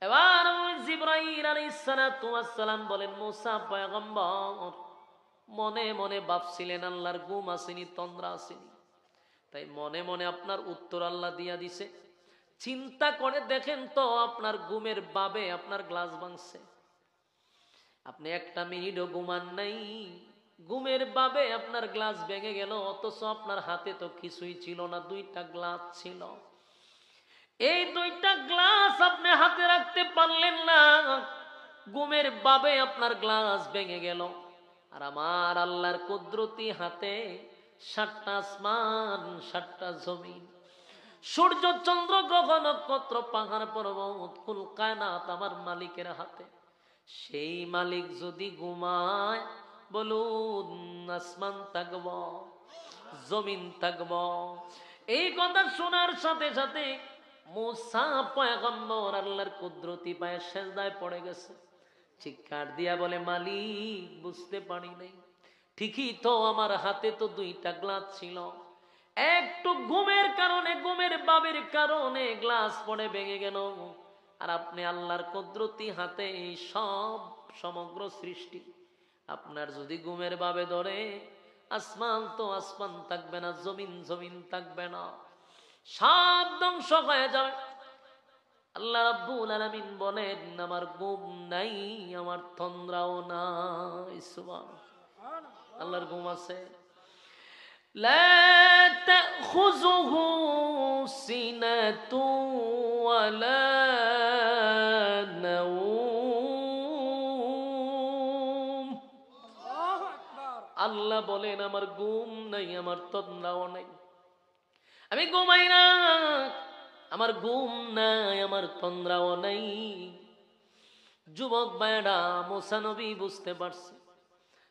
এবার জিবরাইল আলাইহিস সালাতু ওয়াস সালাম বলেন, মুসা পয়গম্বর মনে মনে ভাবছিলেন আল্লাহর ঘুম আসেনি, তন্দ্রা আসেনি, তাই মনে মনে আপনার উত্তর আল্লাহ দিয়া দিছে। চিন্তা করে দেখেন তো, আপনার ঘুমের বাবে আপনার গ্লাস ভাঙছে, আপনি একটা মিনিটও ঘুমান নাই, ঘুমের বাবে আপনার গ্লাস ভেঙে গেল, অথচ আপনার হাতে তো কিছুই ছিল না, দুইটা গ্লাস ছিল। এই দুইটা গ্লাস আপনি হাতে রাখতে পারলেন না, ঘুমের বাবে আপনার গ্লাস ভেঙে গেল। আর আমার আল্লাহর কুদরতি হাতে 7টা আসমান, 7টা জমিন, সূর্য চন্দ্র গ্রহ নক্ষত্র পাহাড় পর্বত কুল কায়নাত আমার মালিকের হাতে। সেই মালিক যদি ঘুমায়, বলুন আসমান থাকব, জমিন থাকব? এই কথা শোনার সাথে সাথে মুসা পয়গম্বর আল্লাহর কুদরতি পায়ে সেজদায় পড়ে গেছে, চিৎকার দিয়া বলে, মালিক বুঝতে পারি নাই, ঠিকই তো আমার হাতে তো দুইটা গ্লাস ছিল, একটু ঘুমের কারণে, ঘুমের বাবের কারণে গ্লাস পড়ে ভেঙে গেল। আর আপনি আল্লাহর কুদরতি হাতে এই সব সমগ্র সৃষ্টি, আপনার যদি ঘুমের বাবে ধরে, আসমান তো আসমান থাকবে না, জমিন জমিন থাকবে না, সব ধ্বংস হয়ে যাবে। আল্লাহ রাব্বুল আলামিন বলেন, আমার ঘুম নাই, আমার তন্দ্রাও নাই। সুবহানাল্লাহ, আল্লাহর ঘুম আছে। লা তাখুযুহু সিনাতু ওয়ালা নাওম। আল্লাহ বলেন, আমার ঘুম নাই, আমার তন্দ্রাও নাই, আমি ঘুমাই না, আমার ঘুম নাই, আমার তন্দ্রাও নাই। যুবক ভাইরা, মুসা নবী বুঝতে পারছে,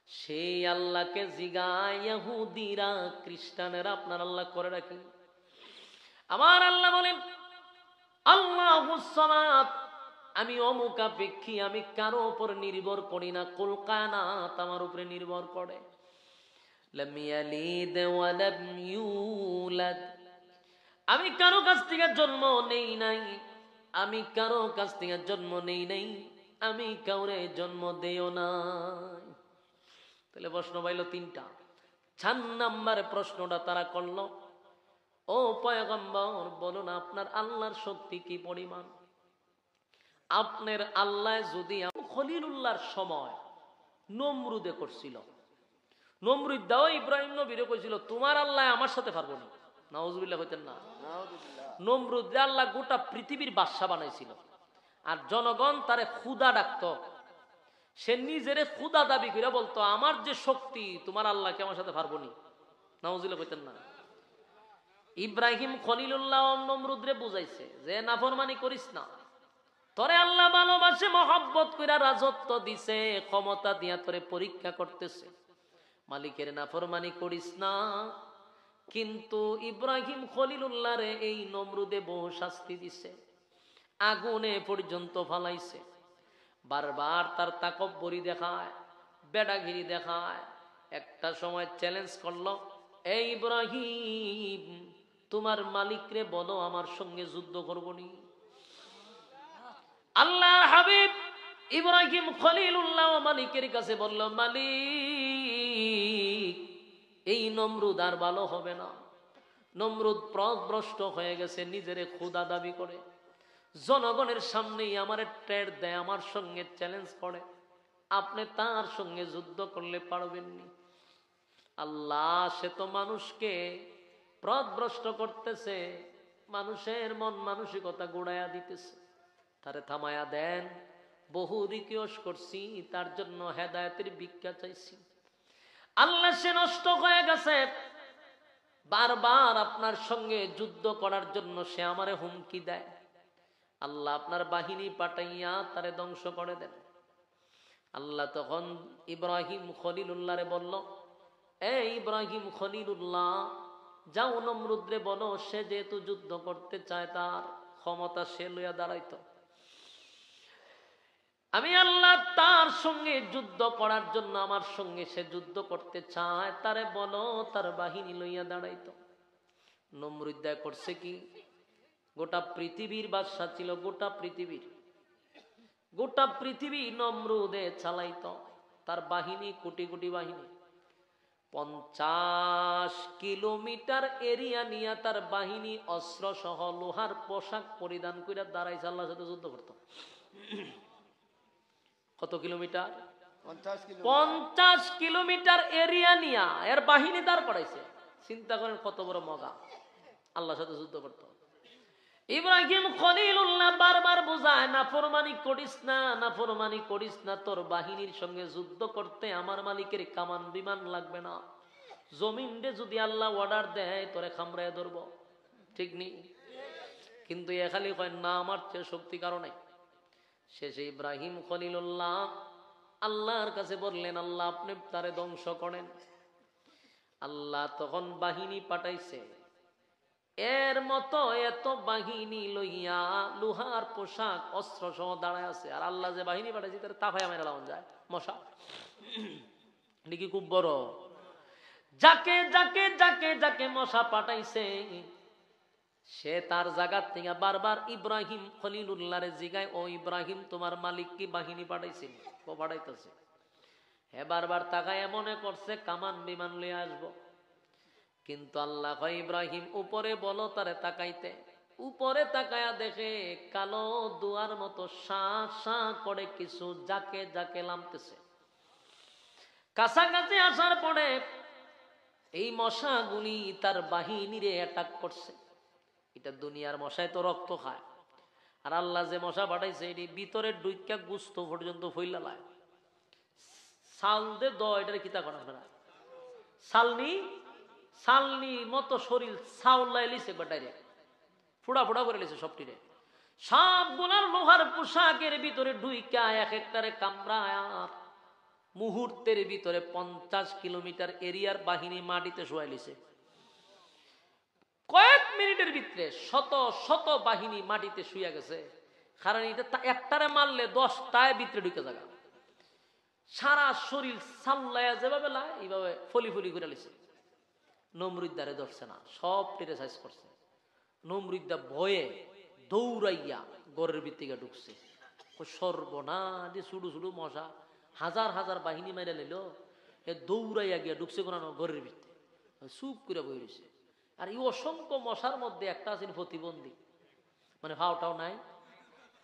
সেই আল্লাহকে জিগায় ইহুদিরা, খ্রিস্টানেরা আপনার আল্লাহ করে রাখেন। আমার আল্লাহ বলেন, আল্লাহুস সামাদ, আমি অমুখাপেক্ষী, আমি কারো উপর নির্ভর করি না, কুল কায়নাত আমার উপরে নির্ভর করে। লাম ইয়ালিদ ওয়া লাম ইউলাদ, আমি কারো কাছ থেকে জন্ম নেই নাই, আমি কারো কাছ থেকে জন্ম নেই নাই, আমি কাউরে জন্ম দেও নাই। তাহলে প্রশ্ন পাইল 3টা। 4 নাম্বার প্রশ্নটা তারা করলো, ও পয়গম্বর বলুন, আপনার আল্লাহর শক্তি কি পরিমাণ? আপনার আল্লাহ যদি খলিলুল্লাহর সময় নমরুদে করছিল, নমরুদ দাও ইব্রাহিম নবীরে কইছিল, তোমার আল্লাহ আমার সাথে পারবো না, নাউজুবিল্লাহ কইতেন না। নমরুদ আল্লাহ গোটা পৃথিবীর বাদশা বানাইছিল, আর জনগণ তারে খুদা ডাকতো, সে নিজেরে খুদা দাবি করে বলতো, আমার যে শক্তি, তোমার আল্লাহকে আমার সাথে পারবো নি, নাউজুবিল্লাহ কইতেন না। ইব্রাহিম খলিলুল্লাহ নমরুদরে বুঝাইছে যে নাফরমানি করিস না, তোরে আল্লাহ ভালোবাসে, মহব্বত কইরা রাজত্ব দিছে, ক্ষমতা দিয়া তোরে পরীক্ষা করতেছে, মালিকের নাফরমানি করিস না। কিন্তু ইব্রাহিম খলিলুল্লাহ রে এই নমরুদে বহু শাস্তি দিছে, আগুনে পর্যন্ত ফালাইছে, বারবার তার তাকব্বরি দেখায়, বেড়াগিরি দেখায়। একটা সময় চ্যালেঞ্জ করলো, এই ইব্রাহিম, তোমার মালিক রে বলো আমার সঙ্গে যুদ্ধ করবনি। আল্লাহর হাবিব ইব্রাহিম খলিলুল্লাহ মালিকের কাছে বলল, মালিক, এই নমরুদ আর ভালো হবে না, নমরুদ পথভ্রষ্ট হয়ে গেছে, নিজেরে খোদা দাবি করে, জনগণের সামনেই আমার টের দেয়, আমার সঙ্গে চ্যালেঞ্জ করে, আপনি তার সঙ্গে যুদ্ধ করলে পারবেননি। আল্লাহ সে তো মানুষকে পথভ্রষ্ট করতেছে, মানুষের মন মানসিকতা গোড়ায়া দিতেছে, তারে থামায়া দেন। বহু রিকোয়েস্ট করছি, তার জন্য হেদায়েতের ভিক্ষা চাইছি, আল্লাহ সে নষ্ট হয়ে গেছে, বারবার আপনার সঙ্গে যুদ্ধ করার জন্য সে আমারে হুমকি দেয়, আল্লাহ আপনার বাহিনী পাঠাইয়া তারে ধ্বংস করে দেন। আল্লাহ তখন ইব্রাহিম খলিলুল্লাহরে বলল, এই ইব্রাহিম খলিলুল্লাহ, যাও নমরুদরে বলো, সে যেহেতু যুদ্ধ করতে চায়, তার ক্ষমতা সে লইয়া দাঁড়াইতো, আমি আল্লাহ তার সঙ্গে যুদ্ধ করার জন্য, আমার সঙ্গে সে যুদ্ধ করতে চায়, তারে বলো তার বাহিনী লইয়া দাঁড়াইতো। নমরুদ করছে কি, গোটা পৃথিবীর বাদশা ছিল, গোটা পৃথিবীর, গোটা পৃথিবী নমরুদে চালাইতো, তার বাহিনী কোটি কোটি বাহিনী। 50 কিলোমিটার এরিয়া নিয়ে তার বাহিনী অস্ত্র সহ লোহার পোশাক পরিধান করে দাঁড়াইছে, আল্লাহর সাথে যুদ্ধ করত। কত কিলোমিটার? 50 কিলোমিটার এরিয়া নিয়ে এর বাহিনী দাঁড় করাইছে। চিন্তা করেন কত বড় মজা, আল্লাহর সাথে যুদ্ধ করত। ইব্রাহিম খলিলুল্লাহ বারবার বোঝায়, নাফরমানি করিস না, নাফরমানি করিস না, তোর বাহিনীর সঙ্গে যুদ্ধ করতে আমার মালিকের কামান বিমান লাগবে না। জমিনে যদি আল্লাহ অর্ডার দেয় তোরে খামড়ায় ধরবো, ঠিক নেই? কিন্তু এ খালি কয় না, আমার চেয়ে শক্তি কারণে। শেষে ইব্রাহিম খলিলুল্লাহ আল্লাহর কাছে বললেন, আল্লাহ আপনি তারে ধ্বংস করেন। আল্লাহ তখন বাহিনী পাঠাইছে, এর মতো এত বাহিনী লইয়া লোহার পোশাক অস্ত্র সহ দাঁড়ায় আছে। আর আল্লাহ যে বাহিনী পাঠাইছে তার তাফায় মেরা লাগানো যায় মশা, নাকি খুব বড়। যাকে যাকে যাকে যাকে মশা পাঠাইছে সে তার জায়গার থেকে বারবার ইব্রাহিম খলিলুল্লাহরে জিগায়, ও ইব্রাহিম তোমার মালিক কি বাহিনী পাঠাইছে? ও পাঠাইতেছে। হ্যাঁ, বারবার তাকায় মনে করছে কামান বিমান লইয়া আসবো। কিন্তু আল্লাহ কয়, ইব্রাহিম উপরে বলো তারে তাকাইতে। উপরে তাকায়া দেখে কালো দুয়ার মতো শা শা করে কিছু যাকে যাকে নামতেছে। কাছাকাছি আসার পরে এই মশাগুলি তার বাহিনীরে অ্যাটাক করছে। এটা দুনিয়ার মশায় তো রক্ত খায়, আর আল্লাহ যে মশা পাঠাইছে এটি ভিতরে ডুইকা গুস্ত পর্যন্ত ফইলালায়। সাল দে দ এটার কিতা করা আপনারা সালনি সালনি মতো শরীর সাউলাই লিছে, বাটাইরে ফুড়া ফুড়া করে লিছে সবটিরে। সবগুলার লোহার পোশাকের ভিতরে ডুইকা এক একটারে কামড়ায়। মুহূর্তের ভিতরে 50 কিলোমিটার এরিয়ার বাহিনী মাটিতে শোয়াই লিছে। কয়েক মিনিটের ভিতরে শত শত বাহিনী মাটিতে শুয়ে গেছে। কারণ এটা একটারে মারলে 10টায় ভিতরে ঢুকে যাবে। সারা শরীর সাল্লায়া যেভাবে লাই এইভাবে ফলি ফলি করে লিছে। নমরুদ্দারে ধরছে না, সব টেরে সাইজ করছে। নমরুদ্দা ভয়ে দৌড়াইয়া গড়ের ভিত্তিকে ঢুকছে। সর্বনাশ, ছুডু ছুডু মশা হাজার হাজার বাহিনী মাইরা নিল, এ দৌড়াইয়া গিয়া ঢুকছে কোন ঘরের ভিতরে, চুপ করে বই রয়েছে। আর এই অসংখ্য মশার মধ্যে একটা আছে প্রতিবন্ধী, মানে ভাওটাও নাই।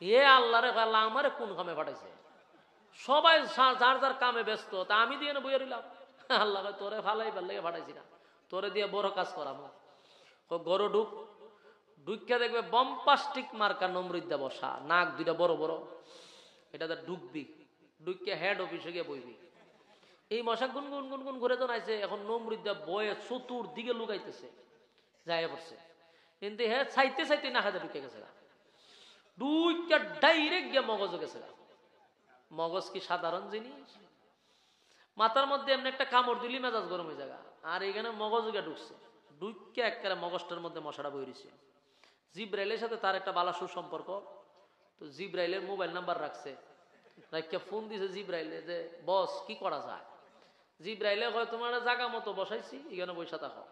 এ আল্লাহরে আল্লাহ আমারে কোন কামে পাঠাইছে? সবাই যার যার কামে ব্যস্ত, তা আমি দিয়ে না বইয়া রইলাম। আল্লাহ তোরে ভালাই ভাল লেগে পাঠাইছি না, তোরে দিয়ে বড় কাজ করাবো। গরু ঢুকিয়া দেখবে বম্পাস্টিক মার্কা নমরুদ্দা বসা, নাক দুইটা বড় বড়। এটাতে ঢুকবি, ঢুকিয়া হেড অফিসে গিয়ে বইবি। এই মশা গুনগুন গুনগুন ঘুরে জানাইছে। এখন নমরুদ্দা বয়ে চতুর দিকে লুকাইতেছে, যাই পড়ছে। কিন্তু হ্যাঁ চাইতে চাইতে না হাতে ঢুকে গেছে, ঢুকিয়া ডাইরেক্ট গিয়ে মগজ গেছে। মগজ কি সাধারণ জিনিস? মাথার মধ্যে এমনি একটা কামড় দিলি মেজাজ গরম হয়ে যাবে। আর এখানে মগজ গিয়ে ঢুকছে, ঢুকিয়া একেবারে মগজটার মধ্যে মশাটা বইছে। জিব্রাইলের সাথে তার একটা বালা সুসম্পর্ক, তো জিব্রাইলের মোবাইল নাম্বার রাখছে। ফোন দিছে জিব্রাইলে যে বস কি করা যায়? জিব্রাইলে কয় তোমার জায়গা মতো বসাইছি, এখানে বৈশা থাকো।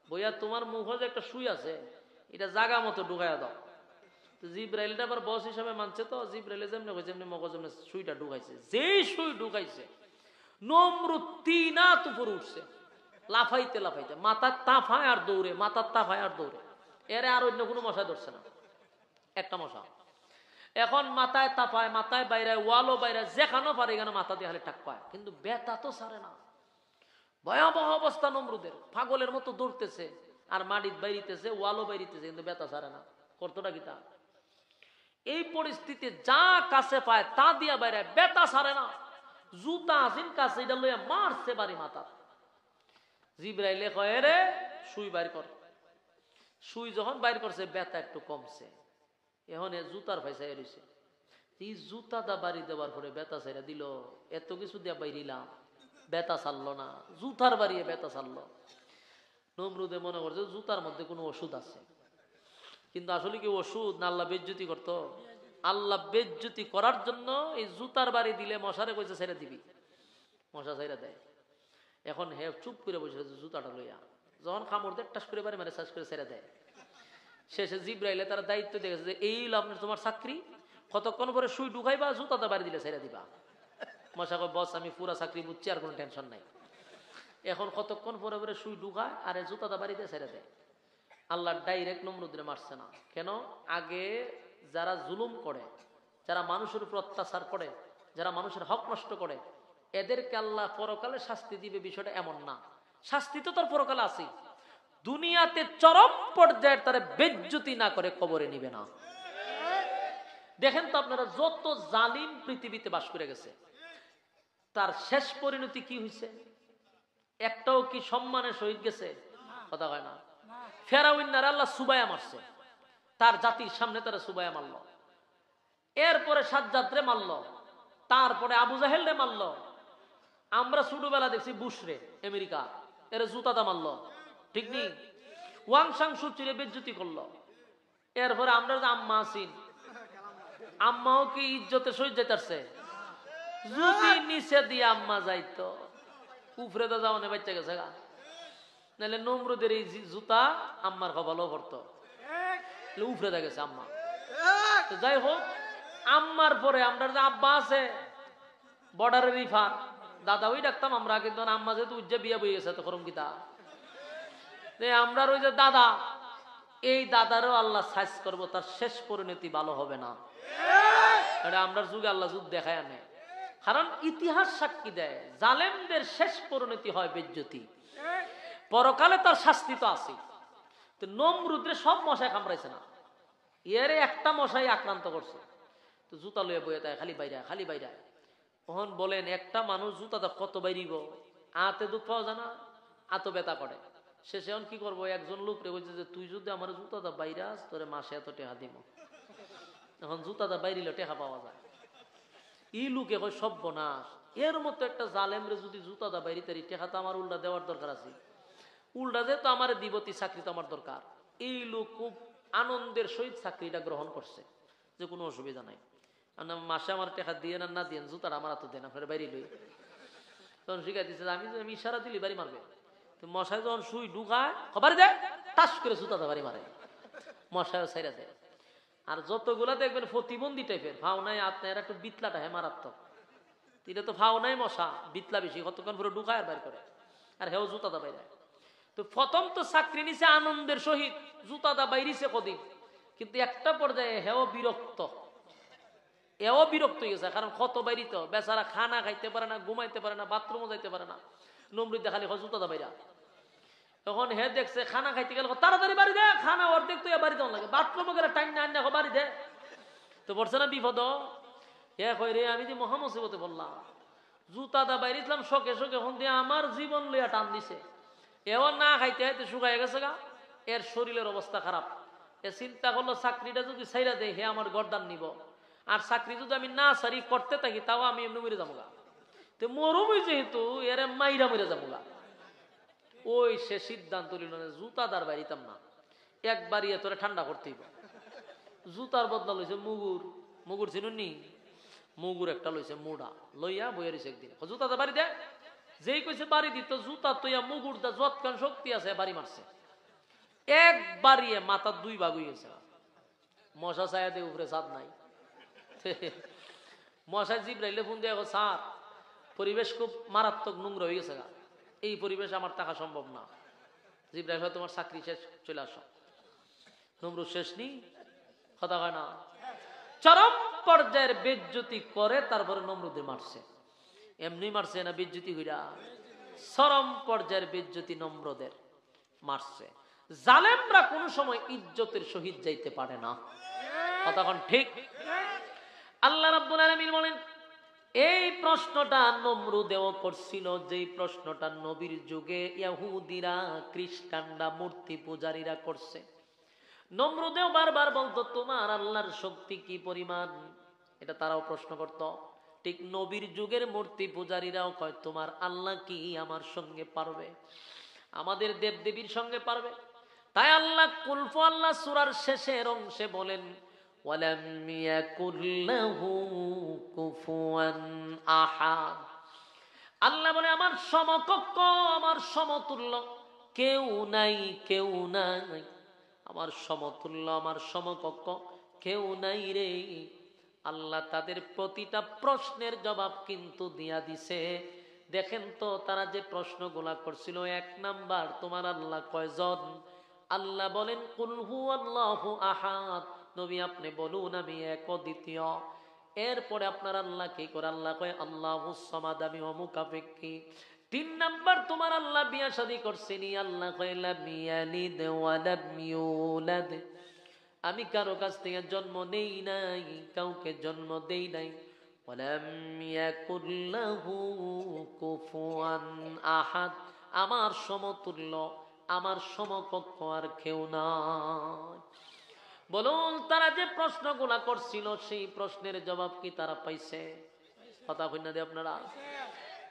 বইয়া তোমার মুখ যে একটা সুই আছে, এটা জায়গা মতো ঢুকাইয়া দাও। তো জিব্রাইলটা আবার বস হিসাবে মানছে। তো জিব্রাইলে যেমনি কইছে এমনি মগজ এমনি সুইটা ঢুকাইছে। যেই সুই ঢুকাইছে নমরুদ তিনাত উপরে উঠছে, লাফাইতে লাফাইতে। মাথার তাফায় আর দৌড়ে, মাথার তাফায় আর দৌড়ে। এরে আর অন্য কোনো মশায় ধরছে না, একটা মশা। এখন মাথায় তাপায়, মাথায় বাইরে, ওয়ালও বাইরে, যেখানেও পারে এখানে মাথা দিয়ে হালে টাক পায়, কিন্তু ব্যথা তো সারে না। ভয়াবহ অবস্থা নমরুদের, পাগলের মতো দৌড়তেছে আর মাটির বাইরিতেছে, ওয়ালও বাইরিতেছে, কিন্তু ব্যথা সারে না। কর্তটা কি তা? এই পরিস্থিতি যা কাছে পায় তা দিয়া বাইরে, ব্যথা সারে না। জুতা আসিন কাছে, এটা লইয়া মারছে বাড়ি মাথা। জিব্রাইলে কয় রে সুই বাইর কর। সুই যখন বাইর করছে ব্যথা একটু কমছে। এখন জুতার পয়সায় রয়েছে। এই জুতাটা বাড়ি দেওয়ার পরে ব্যথা ছাইরা দিল। এত কিছু দিয়া বাইরিলাম, ব্যথা ছাড়লো না। জুতার বাড়িয়ে ব্যথা ছাড়লো। নমরুদে মনে করছে জুতার মধ্যে কোনো ওষুধ আছে, কিন্তু আসলে কি ওষুধ না আল্লাহ বেজ্জতি করতো? আল্লাহ বেজ্জতি করার জন্য এই জুতার বাড়ি দিলে মশারে কইছে ছেড়ে দিবি, মশা ছেড়ে দেয়। এখন হে চুপ করে বসে জুতাটা লইয়া, যখন খামড় দেয় টাস করে বাড়ি মানে চাষ করে ছেড়ে দেয়। শেষে জিব্রাইলে তারা দায়িত্ব দেখেছে যে এই আপনার তোমার চাকরি, কতক্ষণ পরে সুই ঢুকাইবা, জুতাটা বাড়ি দিলে ছেড়ে দিবা। মশা কয় বস আমি পুরা চাকরি বুঝছি, আর কোনো টেনশন নাই। এখন কতক্ষণ পরে পরে সুই ঢুকায় আর জুতাটা বাড়ি দিয়ে ছেড়ে দেয়। আল্লাহ ডাইরেক্ট নমরুদরে মারছে না। কেন? আগে যারা জুলুম করে, যারা মানুষের উপর অত্যাচার করে, যারা মানুষের হক নষ্ট করে, এদেরকে আল্লাহ পরকালে শাস্তি দিবে বিষয়টা এমন না। শাস্তি তো তার পরকালে আছে, দুনিয়াতে চরম পর্যায়ে তারা বেজ্জতি না করে কবরে নিবে না। দেখেন তো আপনারা, যত জালিম পৃথিবীতে বাস করে গেছে তার শেষ পরিণতি কি হয়েছে? একটাও কি সম্মানের সহিত গেছে? কথা হয় না। ফেরাউন্নার আল্লাহ সুবায়া মারছে, তার জাতির সামনে তারা সুবায়া মারল। এরপরে সাজ্জাদরে মারল, তারপরে আবু জাহেলরে মারল। আমরা ছোটবেলা দেখছি বুশরে আমেরিকা, এর জুতাটা মারল, ঠিক নেই? ওয়াং সাং সুচিরে বেজ্জতি করলো। এরপরে আমরা যে আম্মা আছিন, আম্মাও কি ইজ্জতে সহিত যাইতারছে? যদি নিচে দিয়ে আম্মা যাইতো, উপরে তো যাওয়ানে বাচ্চা গেছে গা। নাহলে নমরুদের এই জুতা আম্মার কপালও ভরতো, উপরে দা গেছে আম্মা। যাই হোক, আম্মার পরে আমরা যে আব্বা আছে বর্ডারের রিফার দাদা, ওই ডাকতাম আমরা, কিন্তু আম্মা যেহেতু উজ্জা বিয়া বই গেছে তো করম কিতা, আমরা ওই যে দাদা, এই দাদারও আল্লাহ সাইজ করবো, তার শেষ পরিণতি ভালো হবে না। আমরা যুগে আল্লাহ যুগ দেখায় আনে, কারণ ইতিহাস সাক্ষী দেয় জালেমদের শেষ পরিণতি হয় বেজ্জতি। পরকালে তার শাস্তি তো আছে। তো নমরুদরে সব মশাই কামড়াইছে না, এর একটা মশাই আক্রান্ত করছে। তো জুতা লইয়া বইয়া তাই খালি বাইরা খালি বাইরা। তখন বলেন একটা মানুষ জুতাটা কত বাইরিব, আতে দুধ পাওয়া যায় না, আত ব্যথা করে। শেষে এখন কি করবো, একজন লোক রে বলছে যে তুই যদি আমার জুতাটা বাইরাস তোরে মাসে এত টেকা দিব। এখন জুতাটা বাইরিলে টেকা পাওয়া যায়। ই লোকে কয় সর্বনাশ, এর মতো একটা জালেমরে যদি জুতাটা বাইরি তারি টেকা তো আমার উল্টা দেওয়ার দরকার আছে, উল্টা যে তো আমার দিবতী চাকরি তো আমার দরকার। এই লোক খুব আনন্দের সহিত চাকরিটা গ্রহণ করছে, যে কোনো অসুবিধা নাই, মাসে আমার টেকা দিয়ে না দিয়ে জুতাটা আমার হাতে দেন, আপনার বাইরে লই। তখন শিখাই দিচ্ছে আমি ইশারা দিলি বাড়ি মারবে। তো মশাই যখন সুই ঢুকায় বাড়ি দেয়, টাস করে জুতাটা বাড়ি মারে, মশাইও ছাইরা দেয়। আর যতগুলা দেখবেন প্রতিবন্ধী টাইপের, ফাও নাই আপনার একটু বিতলাটা হে মারাত্মক। এটা তো ফাও নাই মশা, বিতলা বেশি, কতক্ষণ পুরো ঢুকায় আর বাইর করে, আর হেও জুতাটা বাইরে। তো প্রথম তো চাকরি নিছে আনন্দের সহিত, জুতাটা বাইরিছে কদিন, কিন্তু একটা পর্যায়ে হেও বিরক্ত, এও বিরক্ত হয়ে গেছে। কারণ কত বাইরিত, বেচারা খানা খাইতে পারে না, ঘুমাইতে পারে না, বাথরুমও যাইতে পারে না। নমরুদে খালি জুতাটা বাইরা। তখন হে দেখছে খানা খাইতে গেলে তাড়াতাড়ি বাড়ি দে, খানা অর্ধেক তো বাড়ি দেওয়া লাগে, বাথরুমে গেলে টাইম না আনে বাড়ি দে। তো পড়ছে না বিপদ। হে কই রে আমি যে মহামুসিবতে বললাম, জুতাটা বাইরিছিলাম শোকে শোকে, হন দিয়ে আমার জীবন লইয়া টান দিছে। এও না খাইতে খাইতে শুকাই গেছে গা, এর শরীরের অবস্থা খারাপ। এ চিন্তা করলো চাকরিটা যদি ছাইরা দেয় হে আমার গর্দান নিব, আর চাকরি যদি আমি না সারি করতে থাকি তাও আমি এমনি মরে যাবো গা। তো মরুমই যেহেতু এর মাইরা মরে যাবো গা। ওই সে সিদ্ধান্ত নিল জুতাদার বাড়িতাম না, একবারই তোরে ঠান্ডা করতেই। জুতার বদলা লইছে মুগুর, মুগুর চিনুননি, মুগুর একটা লইছে মুড়া লইয়া বইয়া রয়েছে একদিন, জুতাটা বাড়ি দে, যেই কইছে বাড়ি দিত জুতা তৈয়া মুগুর দা যৎকান শক্তি আছে বাড়ি মারছে, একবারই মাথা দুই ভাগ হয়ে গেছে। মশা ছায়া দিয়ে উপরে ছাদ নাই। মশাই জিব্রাইলে ফোন দিয়ে স্যার পরিবেশ খুব মারাত্মক নোংরা হয়ে গেছে, এই পরিবেশ আমার থাকা সম্ভব না, জিব্রাইল হয় তোমার চাকরি শেষ, চলে আসো। নমরুদ শেষ নি, কথা হয় না। চরম পর্যায়ের বেজ্জতি করে তারপরে নমরুদে মারছে। এমনি মারছে না বেজ্জতি হইরা, চরম পর্যায়ের বেজ্জতি নমরুদের মারছে। জালেমরা কোন সময় ইজ্জতের সহিত যাইতে পারে না, কথা কোন ঠিক? আল্লাহ রাব্বুল আলামিন বলেন এই প্রশ্নটা নমরুদেও করছিল, যেই প্রশ্নটা নবীর যুগে ইহুদিরা খ্রিস্টানরা মূর্তি পূজারীরা করছে। নমরুদেও বারবার বলতো তোমার আল্লাহর শক্তি কি পরিমাণ, এটা তারাও প্রশ্ন করত। ঠিক নবীর যুগের মূর্তি পূজারীরাও কয় তোমার আল্লাহ কি আমার সঙ্গে পারবে, আমাদের দেবদেবীর সঙ্গে পারবে? তাই আল্লাহ কুলফু আল্লাহ সূরার শেষের অংশে বলেন ওয়ালাম ইয়াকুল লাহু কুফুয়ান আহাদ। আল্লাহ বলে আমার সমকক্ষ, আমার সমতুল্য কেউ নাই, কেউ নাই, আমার সমতুল্য আমার সমকক্ষ কেউ নাই রে। আল্লাহ তাদের প্রতিটা প্রশ্নের জবাব কিন্তু দিয়া দিছে। দেখেন তো তারা যে প্রশ্নগুলা করছিল, 1 নাম্বার, তোমার আল্লাহ কয়জন? আল্লাহ বলেন কুল হুয়াল্লাহু আহাদ, নবী আপনি বলুন আমি এক অদ্বিতীয়। এরপরে আপনার আল্লাহ কি করে? আল্লাহ কয় আল্লাহুস সামাদ, আমি অমুকাপেক্ষী। 3 নাম্বার, তোমার আল্লাহ বিয়া শাদী করছেনি? আল্লাহ কয় লাম ইয়ালিদ ওয়া লাম ইউলাদ, আমি কারো কাছ থেকে জন্ম নেই নাই, কাউকে জন্ম দেই নাই। ওয়ালাম ইয়াকুল লাহু কুফুয়ান আহাদ, আমার সমতুল্য, আমার সমকক্ষ আর কেউ নাই। বলুন তারা যে প্রশ্নগুলা করছিল সেই প্রশ্নের জবাব কি তারা পাইছে? কথা কইনা দে আপনারা।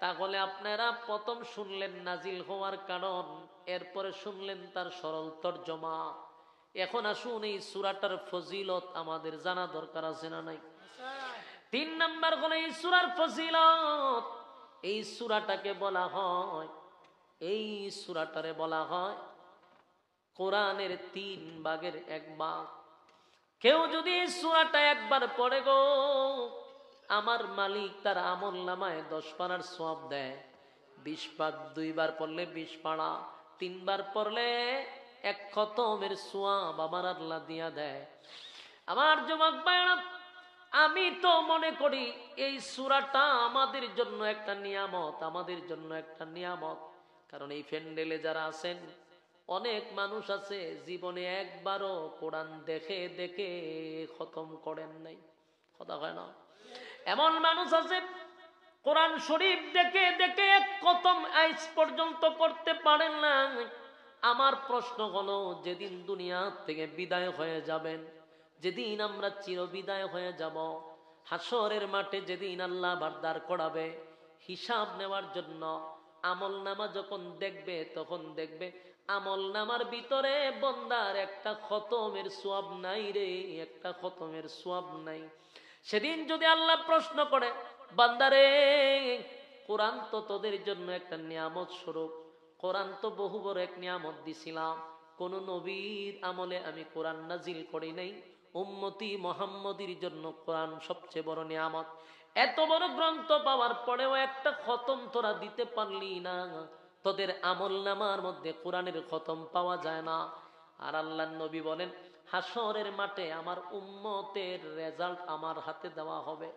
তাহলে আপনারা প্রথম শুনলেন নাজিল হওয়ার কারণ, এরপরে শুনলেন তার সরল তর্জমা। এখন আসুন এই সূরাটার ফজিলত আমাদের জানা দরকার আছে না নাই? 3 নাম্বার হলো এই সূরার ফজিলত। এই সূরাটাকে বলা হয়, এই সূরাটারে বলা হয় কোরআনের 3 ভাগের 1 ভাগ। কেউ যদি এই সূরাটা একবার পড়ে গো, আমার মালিক তার আমলনামায় 10 পারার সওয়াব দেয়। 20 পার 2 বার পড়লে 20 পারা, 3 বার পড়লে 1 খতমের সওয়াব আমার আল্লাহ দিয়া দেয়। আমার যুবক ভাইরা, আমি তো মনে করি এই সূরাটা আমাদের জন্য একটা নিয়ামত, আমাদের জন্য একটা নিয়ামত। কারণ এই প্যান্ডেলে যারা আছেন, অনেক মানুষ আছে জীবনে একবারও কোরআন দেখে দেখে খতম করেন নাই। কথা হয় না? এমন মানুষ আছে কোরআন শরীফ দেখে দেখে 1 খতম আজ পর্যন্ত করতে পারেন না। আমার প্রশ্ন হলো, যেদিন দুনিয়া থেকে বিদায় হয়ে যাবেন, যেদিন আমরা চিরবিদায় হয়ে যাব, হাসরের মাঠে যেদিন আল্লাহ বারদার করাবে হিসাব নেওয়ার জন্য, আমল নামা যখন দেখবে, তখন দেখবে আমল নামার ভিতরে বন্দার একটা খতমের সওয়াব নাই রে, একটা খতমের সওয়াব নাই। সেদিন যদি আল্লাহ প্রশ্ন করে, বান্দারে কোরআন তো তোদের জন্য একটা নিয়ামত স্বরূপ, কোরআন তো বহু বড় এক নিয়ামত দিছিলাম, কোন নবীর আমলে আমি কোরআন নাজিল করি নাই, উম্মতি মুহাম্মদীর জন্য কোরআন সবচেয়ে বড় নিয়ামত। এত বড় গ্রন্থ পাওয়ার পরেও একটা খতম তোরা দিতে পারলি না, তোদের আমলনামার মধ্যে কোরআনের খতম পাওয়া যায় না। আর আল্লাহর নবী বলেন, হাসরের মাঠে আমার উম্মতের রেজাল্ট আমার হাতে দেওয়া হবে।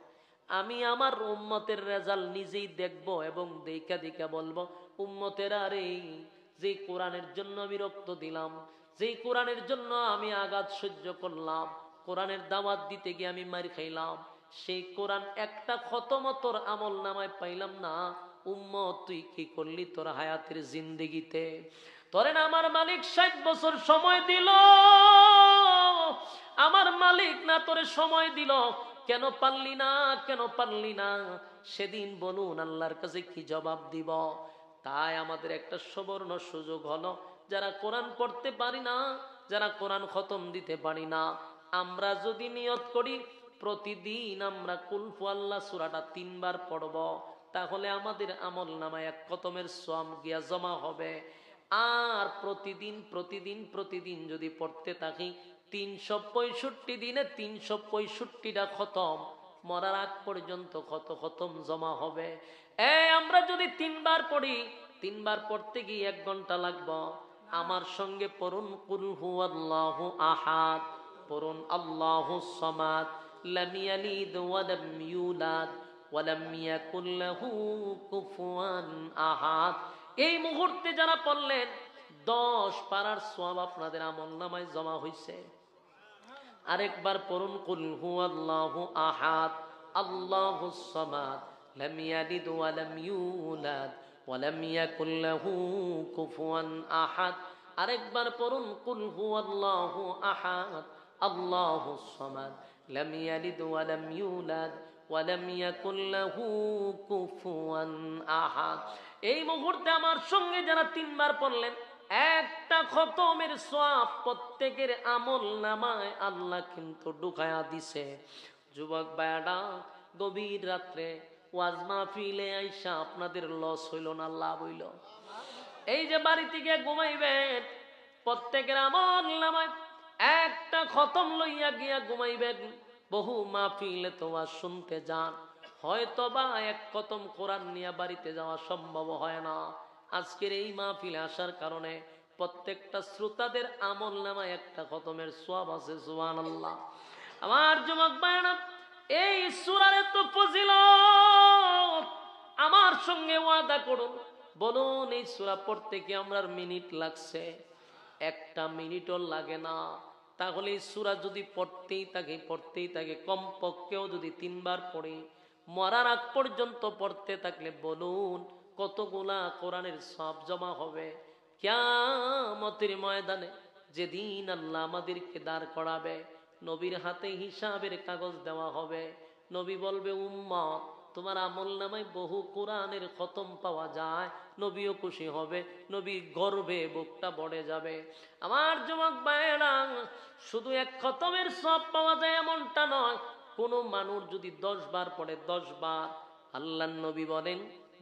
আমি আমার উম্মতের রেজাল্ট নিজেই দেখব এবং দেখা দেখা বলবো, উম্মতের আরে যে কোরআনের জন্য আমি রক্ত দিলাম, যেই কোরআনের জন্য আমি আঘাত সহ্য করলাম, কোরআনের দাওয়াত দিতে গিয়ে আমি মার খাইলাম, সেই কোরআন একটা খতম তোর আমল নামায় পাইলাম না। উম্মত তুই কি করলি তোর হায়াতের জিন্দেগিতে? তোরে না আমার মালিক 60 বছর সময় দিল, আমার মালিক না তোরে সময় দিল, কেন পারলি না, কেন পারলি না? সেদিন বলুন আল্লাহর কাছে কি জবাব দিব? তাই আমাদের একটা সুবর্ণ সুযোগ হলো, যারা কোরআন পড়তে পারি না, যারা কোরআন খতম দিতে পারি না, আমরা যদি নিয়ত করি প্রতিদিন আমরা কুল হুয়াল্লাহ সূরাটা 3 বার পড়ব, তাহলে আমাদের আমল নামায় 1 খতমের সওয়াব গিয়া জমা হবে। আর প্রতিদিন প্রতিদিন প্রতিদিন যদি পড়তে থাকি, 365 দিনে 365টা খতম, মরার আগ পর্যন্ত কত খতম জমা হবে। আমরা যদি 3 বার পড়ি, 3 বার পড়তে গিয়ে 1 ঘন্টা লাগবে। আমার সঙ্গে পড়ুন কুল হুয়াল্লাহু আহাদ, পড়ুন আল্লাহুস সামাদ, লাম ইয়ালিদ ওয়া লাম ইউলাদ ওয়া লাম ইয়াকুল লাহু কুফুয়ান আহাদ। এই মুহূর্তে যারা পড়লেন 10 পারার সওয়াব আপনাদের আমলনামায় জমা হইছে। আরেকবার পড়ুন কুল হুয়াল্লাহু আহাদ, আল্লাহুস সামাদ, লাম ইয়ালিদ ওয়া লাম ইউলাদ ওয়া লাম ইয়াকুল লাহু কুফুয়ান আহাদ। আরেকবার পড়ুন কুল হুয়াল্লাহু আহাদ, আল্লাহুস সামাদ, লাম ইয়ালিদ ওয়া লাম ইউলাদ ওয়া লাম ইয়াকুল লাহু কুফুয়ান আহাদ। এই মুহূর্তে আমার সঙ্গে যারা 3 বার পড়লেন, একটা খতমের সওয়াব প্রত্যেকের আমল নামায় আল্লাহ কিন্তু ঢুকায়া দিছে। যুবক ভাইরা, গভীর রাত্রে ওয়াজ মাহফিলে আইসা আপনাদের লস হইল না লাভ হইল? এই যে বাড়ি থেকে ঘুমাইবেন, প্রত্যেকের আমল নামায় একটা খতম লইয়া গিয়া ঘুমাইবেন, বহু মাহফিলে তো ওয়াজ শুনতে যান, হয়তো বা এক খতম কোরআন নিয়ে বাড়িতে যাওয়া সম্ভব হয় না। আজকের এই মাহফিলে আসার কারণে প্রত্যেকটা শ্রোতাদের আমল নামায় একটা খতমের সওয়াব আছে। সুবহানাল্লাহ। আমার যুবক ভাইরা, এই সূরার এত ফজিলত, আমার সঙ্গে ওয়াদা করুন, বলুন এই সূরা পড়তে কি আমার মিনিট লাগছে? একটা মিনিটও লাগে না। তাহলে এই সূরা যদি পড়তেই থাকে কমপক্ষেও যদি 3 বার পড়ি, মরার আগ পর্যন্ত পড়তে থাকলে বলুন কতগুলা কোরআনের সওয়াব জমা হবে। কিয়ামতের ময়দানে যেদিন আল্লাহ আমাদেরকে দাঁড় করাবে, নবীর হাতে হিসাবের কাগজ দেওয়া হবে। নবী বলবে, উম্মত তোমার আমল নামায় বহু কোরআনের খতম পাওয়া যায়। নবীও খুশি হবে, নবীর গর্বে বুকটা ভরে যাবে। আমার যুবক ভাইয়েরা, শুধু এক খতমের সওয়াব পাওয়া যায় এমনটা নয়। কোন মানুষ যদি 10 বার পড়ে, 10 বার, আল্লাহর নবী বলেন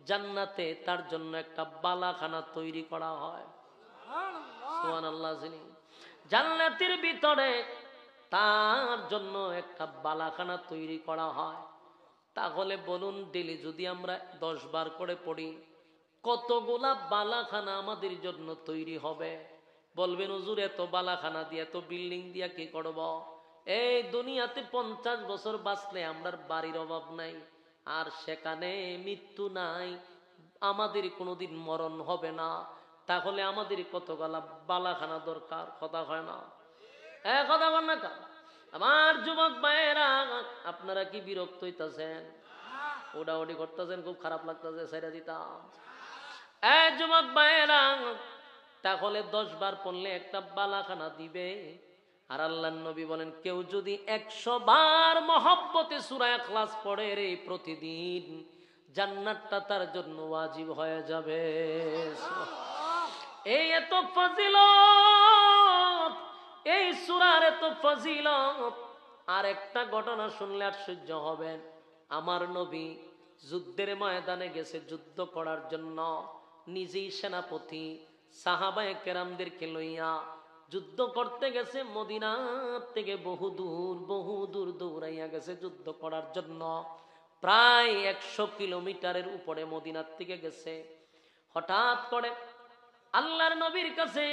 জান্নাতে তার জন্য একটা বালাখানা তৈরি করা হয়। সুবহানাল্লাহ। জান্নাতের ভিতরে তার জন্য একটা বালাখানা তৈরি করা হয়। তাহলে বলুন ডেলি যদি আমরা 10 বার করে পড়ি, কতগুলা বালাখানা আমাদের জন্য তৈরি হবে? বলবেন হুজুর এত বালাখানা দিয়ে, এত বিল্ডিং দিয়ে কি করব? এই দুনিয়াতে 50 বছর বাঁচলে আমরা বাড়ির অভাব নাই, আর সেখানে মৃত্যু নাই, আমাদের কোনোদিন মরণ হবে না। তাহলে আমাদের কতগুলা বালাখানা দরকার? কথা হয় না? কথা বল না। আমার যুবক ভাইয়েরা, আপনারা কি বিরক্ত হইতাছেন? ওডাওডি করতেছেন, খুব খারাপ লাগতেছে, ছেড়ে দিতাম। যুবক ভাইয়েরা, তাহলে 10 বার পড়লে একটা বালাখানা দিবে। আর আল্লাহর নবী বলেন কেউ যদি 100 বার মহব্বতে সূরা ইখলাস পড়ে রে প্রতিদিন, জান্নাতটা তার জন্য ওয়াজিব হয়ে যাবে। এই এত ফজিলত, এই সূরার এত ফজিলত। আর একটা ঘটনা শুনলে আশ্চর্য হবেন। আমার নবী যুদ্ধের ময়দানে গেছে যুদ্ধ করার জন্য, নিজেই সেনাপতি, সাহাবায়ে কেরামদেরকে লইয়া যুদ্ধ করতে গেছে। মদিনা থেকে বহু দূর দৌড়াইয়া গেছে যুদ্ধ করার জন্য। প্রায় 100 কিলোমিটারের উপরে মদিনার থেকে গেছে। হঠাৎ করে আল্লাহর নবীর কাছে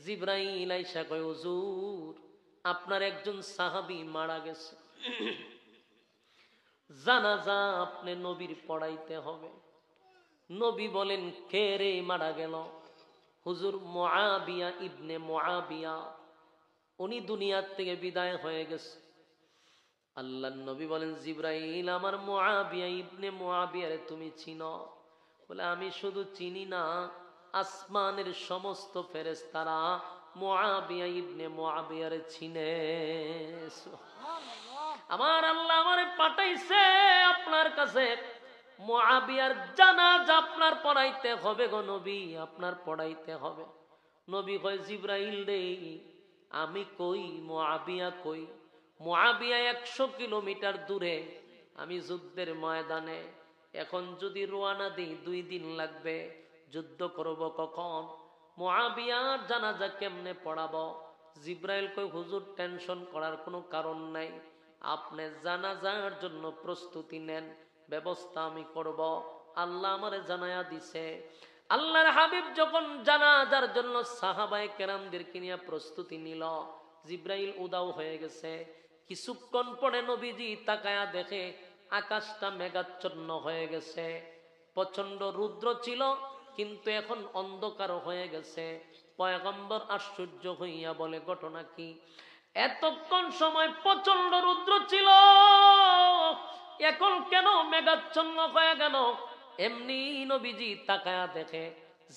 জিবরাইল আইসা কয়, হুজুর আপনার একজন সাহাবী মারা গেছে, জানাজা আপনি নবীর পড়াইতে হবে। নবী বলেন কে রে মারা গেল? হুজুর মুআবিয়া ইবনে মুআবিয়া, উনি দুনিয়ার থেকে বিদায় হয়ে গেছে। আল্লাহর নবী বলেন জিবরাইল, আমার মুআবিয়া ইবনে মুআবিয়ারে তুমি চিনো? বলে আমি শুধু চিনি না, আসমানের সমস্ত ফেরেশতারা মুআবিয়া ইবনে মুআবিয়ারে চিনে। আমার আল্লাহ আমারে পাঠাইছে আপনার কাছে, মুআবিয়ার জানাজা আপনার পড়াইতে হবে গো নবী, আপনার পড়াইতে হবে। নবী কয় জিবরাইল রে, আমি কই, মুআবিয়া কই? মুআবিয়া 100 কিলোমিটার দূরে, আমি যুদ্ধের ময়দানে। এখন যদি রওনা দিই 2 দিন লাগবে। যুদ্ধ করব কখন? মুআবিয়ার জানাজা কেমনে পড়াবো? জিবরাইল কই হুজুর টেনশন করার কোনো কারণ নাই, আপনি জানাজার জন্য প্রস্তুতি নেন, ব্যবস্থা আমি করব। আল্লাহ আমারে জানায়া দিছে। আল্লাহর হাবিব যখন জানাজার জন্য সাহাবায়ে কেরামদেরকে নিয়ে প্রস্তুতি নিল, জিবরাইল উদাও হয়ে গেছে। কিছুক্ষণ পরে নবীজি তাকায়া দেখে আকাশটা মেঘাচ্ছন্ন হয়ে গেছে। প্রচন্ড রুদ্র ছিল, কিন্তু এখন অন্ধকার হয়ে গেছে। পয়গম্বর আশ্চর্য হইয়া বলে ঘটনা কি? এতক্ষণ সময় প্রচন্ড রুদ্র ছিল, এখন কেন মেঘাচ্ছন্ন হয়ে গেল? এমনি নবীজি তাকায়া দেখে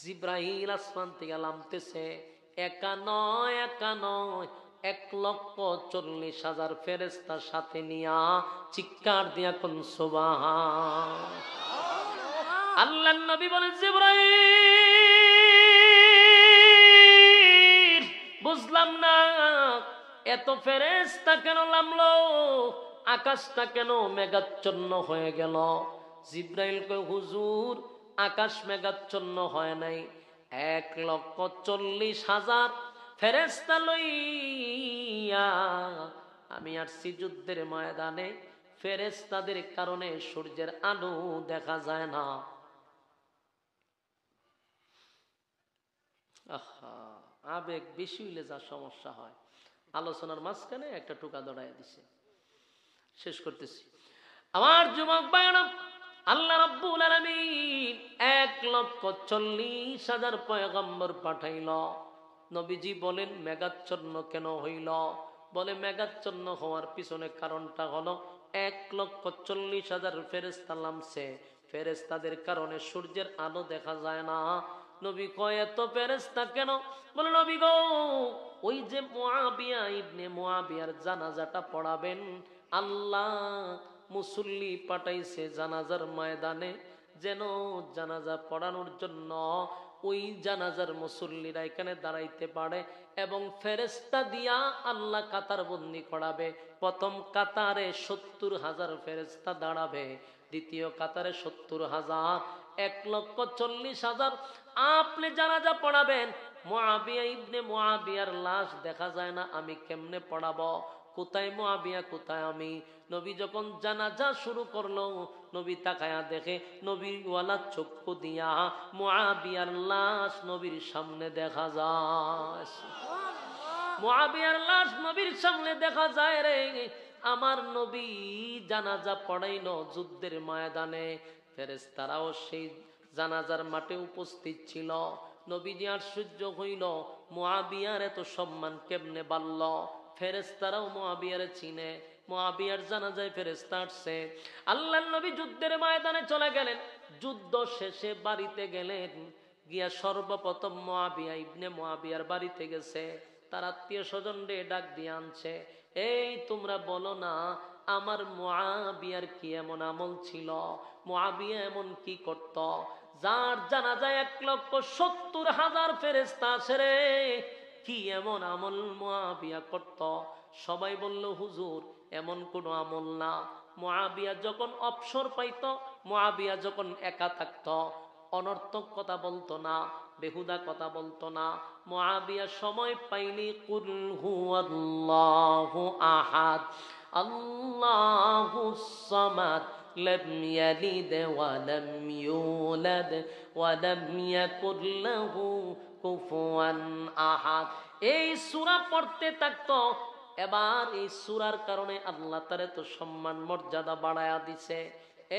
জিবরাইল আসমান থেকে নামতেছে। একা নয় 1,40,000 ফেরেশতার সাথে নিয়া চিৎকার দিয়া কোন সুবহান। আল্লাহর নবী বলেন জিবরাইল, বুঝলাম না এত ফেরেশতা কেন নামলো, আকাশটা কেন মেঘাচ্ছন্ন হয়ে গেল? জিবরাইল কয় হুজুর আকাশ মেঘাচ্ছন্ন হয় নাই, 1,40,000 ফেরেশতা লইয়া আমি আসছি যুদ্ধের ময়দানে, ফেরেশতাদের কারণে সূর্যের আলো দেখা যায় না। আহা, আবেগ বেশি হইলে যা সমস্যা হয়। আলোচনার মাঝখানে একটা টোকা দড়াইয়া দিছে, শেষ করতেছি। আমার যুবক ভাইরা, আল্লাহ রাব্বুল আলামিন 1,40,000 পয়গম্বর পাঠাইল। নবীজি বলেন মেঘাচ্ছন্ন কেন হইল? বলে মেঘাচ্ছন্ন হওয়ার পিছনে কারণটা হলো 1,40,000 ফেরেশতা নামছে, ফেরেশতাদের কারণে সূর্যের আলো দেখা যায় না। নবী কয় এত ফেরেশতা কেন? বলে নবী গো, ওই যে মুআবিয়া ইবনে মুআবিয়ার জানাজাটা পড়াবেন, আল্লাহ মুসল্লি পাঠাইছে জানাজার ময়দানে, যেন জানাজা পড়ানোর জন্য ওই জানাজার মুসল্লিরা এখানে দাঁড়াইতে পারে, এবং ফেরেশতা দিয়া আল্লাহ কাতার বন্দি করাবে। প্রথম কাতারে 70,000 ফেরেশতা দাঁড়াবে, দ্বিতীয় কাতারে 70,000, 1,40,000। আপনি জানাজা পড়াবেন, মুআবিয়া ইবনে মুআবিয়ার লাশ দেখা যায় না, আমি কেমনে পড়াবো? কোথায় মুআবিয়া, কোথায় আমি? নবী যখন জানাজা শুরু করলো, নবী তাকায়া দেখে নবীওয়ালা চক্ষু দিয়া মুআবিয়ার লাশ নবীর সামনে দেখা যায়। মুআবিয়ার লাশ নবীর সামনে দেখা যায় রে। আমার নবী জানাজা পড়াইলো যুদ্ধের ময়দানে, ফেরেশতারাও সেই জানাজার মাঠে উপস্থিত ছিল। নবীজি আশ্চর্য হইল, মুআবিয়ার এত সম্মান কেমনে বাড়ল? ফেরেশতারাও মুআবিয়ারে চিনে, মুআবিয়ার জানাজায় ফেরেশতা আসছে। আল্লাহর নবী যুদ্ধের ময়দানে চলে গেলেন। যুদ্ধ শেষে বাড়িতে গেলেন, গিয়া সর্বপ্রথম মুআবিয়া ইবনে মুআবিয়ার বাড়িতে গেছে, তার আত্মীয় স্বজনরে ডাক দিয়ে আনছে। এই তোমরা বলো না আমার মুআবিয়ার কি এমন আমল ছিল? মুআবিয়া এমন কি করত যার জানাজায় 1,70,000 ফেরেশতা আসে রে? কি এমন আমল মুআবিয়া করত? সবাই বলল হুজুর এমন কোনো আমল না। মুআবিয়া যখন অবসর পাইত, মুআবিয়া যখন একা থাকত, অনর্থক কথা বলতো না, বেহুদা কথা বলতো না। মুআবিয়া সময় পাইনি কুল হুয়াল্লাহু আহাদ আল্লাহুস সামাদ লাম ইয়ালিদ ওয়া লাম ইউলাদ ওয়া লাম ইয়াকুল লাহু কুফুয়ান আহাদ। এই সূরা পড়তে থাকতো। এবার এই সূরার কারণে আল্লাহ তার এত সম্মান মর্যাদা বাড়ায়া দিছে।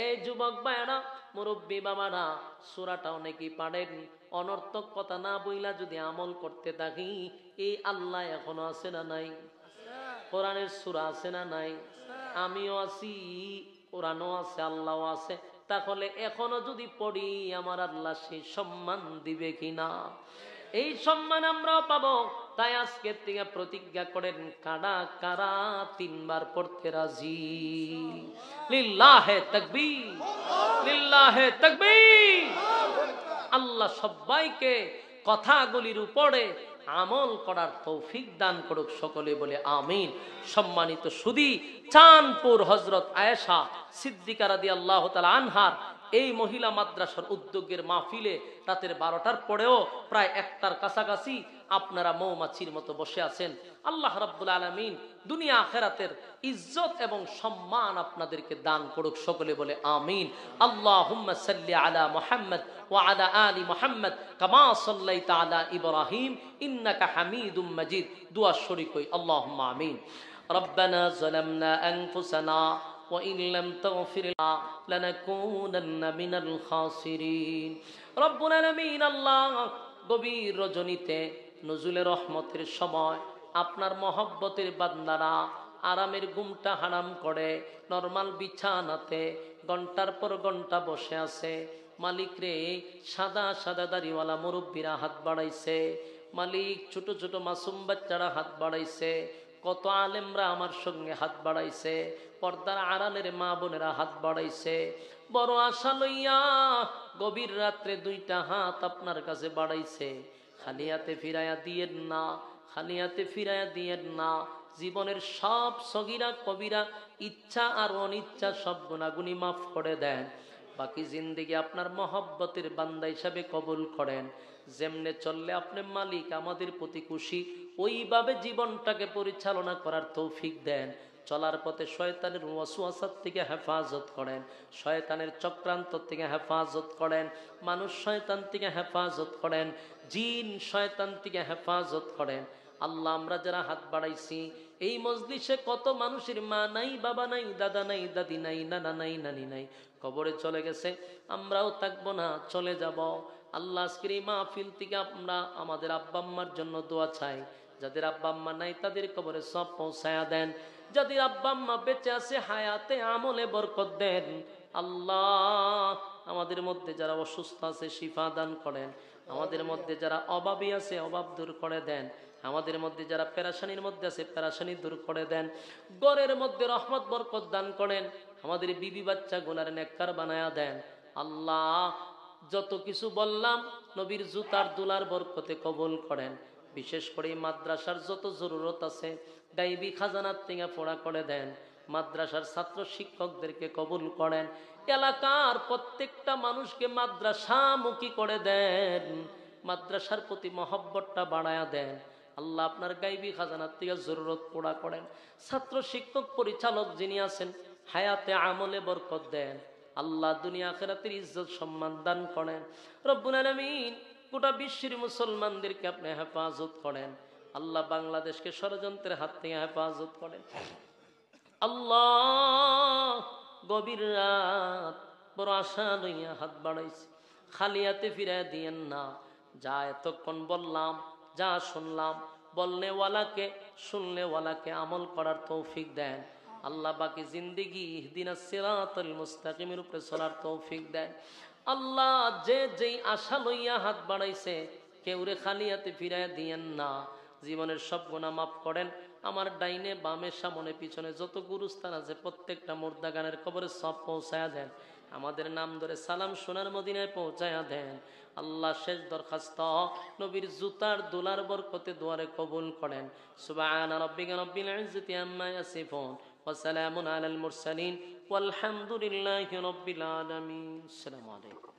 এই যুবক ভাইরা, মুরব্বী বাবারা, সূরাটা অনেকেই পারেন। অনর্থক কথা না বইলা যদি আমল করতে থাকি, এই আল্লাহ এখনো আছে না নাই? কোরআনের সূরা আছে না নাই? আমিও আছি, কোরআনও আছে, আল্লাহও আছে। তাহলে এখনো যদি পড়ি আমার আল্লাহ সেই সম্মান দিবে কিনা? এই সম্মান আমরাও পাবো। তাই আজকের থেকে প্রতিজ্ঞা করেন, কারা কারা 3 বার পড়তে রাজি? লিল্লাহে তাকবীর, লিল্লাহে তাকবীর। আল্লাহ সবাইকে কথাগুলির উপরে আমল করার তৌফিক দান করুক, সকলে বলে আমিন। সম্মানিত সুধী, চাঁদপুর হযরত আয়েশা সিদ্দিকা রাদিয়াল্লাহু তাআলা আনহার এই মহিলা মাদ্রাসার উদ্যোগের মাহফিলে রাতের 12টার পরেও প্রায় 1টার কাছাকাছি আপনারা মৌমাছির মতো বসে আছেন। আল্লাহ রাব্বুল আলামিন দুনিয়া আখিরাতের ইজ্জত এবং সম্মান আপনাদেরকে দান করুক, সকলে বলে আমিন। আল্লাহুম্মা সাল্লি আলা মুহাম্মদ ওয়া আলা আলি মুহাম্মদ কামা সাল্লাইতা আলা ইব্রাহিম ইন্নাকা হামিদুম মাজিদ। দুআ শরীক হই, আল্লাহুম্মা আমিন। রব্বানা যালামনা আনফুসানা وإن لم تغفر لنا لنكونن من الخاسرين। রব্বুল আলামিন আল্লাহ, গভীর রজনীতে নজুলে রহমতের সময় আপনার মহব্বতের বান্দারা আরামের ঘুমটা হারাম করে নরমাল বিছানাতে ঘন্টার পর ঘন্টা বসে আছে। মালিক রে, সাদা সাদা দাড়িওয়ালা মুরব্বীরা হাত বাড়াইছে, মালিক ছোট ছোট মাসুম বাচ্চারা হাত বাড়াইছে, কত আলেমরা আমার সঙ্গে হাত বাড়াইছে, পর্দার আড়ালের মা বোনেরা হাত বাড়াইছে। বড় আশা লইয়া গভীর রাত্রে 2টা হাত আপনার কাছে বাড়াইছে। খালি হাতে ফিরাইয়া দিয়েন না, খালি হাতে ফিরাইয়া দিয়েন না। জীবনের সব সগীরা কবিরা ইচ্ছা আর অনিচ্ছা সব গুনাহগুনি মাফ করে দেন। বাকি জিন্দেগি আপনার মহব্বতের বান্দা হিসাবে কবুল করেন। যেমনে চললে আপনি মালিক আমাদের প্রতি খুশি, ওইভাবে জীবনটাকে পরিচালনা করার তৌফিক দেন। চলার পথে শয়তানের ওয়াসওয়াসার থেকে হেফাজত করেন, শয়তানের চক্রান্ত থেকে হেফাজত করেন, মানুষ শয়তান থেকে হেফাজত করেন, জিন শয়তান থেকে হেফাজত করেন। আল্লাহ, আমরা যারা হাত বাড়াইছি এই মজলিসে কত মানুষের মা নাই, বাবা নাই, দাদা নাই, দাদি নাই, নানা নাই, নানি নাই, কবরে চলে গেছে। আমরাও থাকবো না, চলে যাব। আল্লাহ, আজকের এই মাহফিল থেকে আমরা আমাদের আব্বা আম্মার জন্য দোয়া চাই। যাদের আব্বা আম্মা নাই তাদের কবরে সব পৌঁছায়া দেন। যাদের আব্বা আম্মা বেঁচে আছে হায়াতে আমলে বরকত দেন। আল্লাহ, আমাদের মধ্যে যারা অসুস্থ আছে শিফা দান করেন। আমাদের মধ্যে যারা অভাবী আছে অভাব দূর করে দেন। আমাদের মধ্যে যারা পেরেশানির মধ্যে আছে পেরেশানি দূর করে দেন। ঘরের মধ্যে রহমত বরকত দান করেন। আমাদের বিবি বাচ্চা গুলার নেককার বানায়া দেন। আল্লাহ, যত কিছু বললাম নবীর জুতার দুলার বরকতে কবুল করেন। বিশেষ করে মাদ্রাসার যত জরুরত আছে গাইবি খাজানার থেকে পড়া করে দেন। মাদ্রাসার ছাত্র শিক্ষকদেরকে কবুল করেন। এলাকার প্রত্যেকটা মানুষকে মাদ্রাসামুখী করে দেন। মাদ্রাসার প্রতি মহব্বতটা বাড়ায়া দেন। আল্লাহ, আপনার গাইবি খাজানার থেকে জরুরত পুরা করেন। ছাত্র শিক্ষক পরিচালক যিনি আছেন হায়াতে আমলে বরকত দেন। আল্লাহ, দুনিয়া আখিরাতের ইজ্জত সম্মান দান করেন। রব্বুল আলামিন, গোটা বিশ্বের মুসলমানদেরকে আপনি হেফাজত করেন। আল্লাহ, বাংলাদেশকে ষড়যন্ত্রের হাত থেকে হেফাজত করেন। আল্লাহ, গভীর রাত, বড় আশা লইয়া হাত বাড়াইছি, খালি হাতে ফিরাই দিয়েন না। যা এতক্ষণ বললাম, যা শুনলাম, বলনেওয়ালাকে শুননেওয়ালাকে আমল করার তৌফিক দেন। আল্লাহ, বাকি জিন্দেগি ইহদিনাস সিরাতাল মুস্তাকিমের উপরে চলার তৌফিক দেন। আল্লাহ, যে যেই আশা লইয়া হাত বাড়াইছে কেউরে খালি হাতে ফিরাই দিয়েন না। জীবনের সব গুনাহ মাফ করেন। আমার ডাইনে বামে সামনে পিছনে যত গুরুস্থান আছে প্রত্যেকটা মুর্দাগানের কবরে সব পৌঁছায়া দেন। আমাদের নাম ধরে সালাম সোনার মদিনায় পৌঁছায়া দেন। আল্লাহ, শেষ দরখাস্ত, নবীর জুতার দোলার বরকতে দুয়ারে কবুল করেন। সুবহান রাব্বিকা রাব্বিল ইজ্জাতি আম্মা ইয়াসিফুন ওয়া সালামুন আলাল মুরসালিন ওয়ালহামদুলিল্লাহি রাব্বিল আলামিন। আসসালামু আলাইকুম।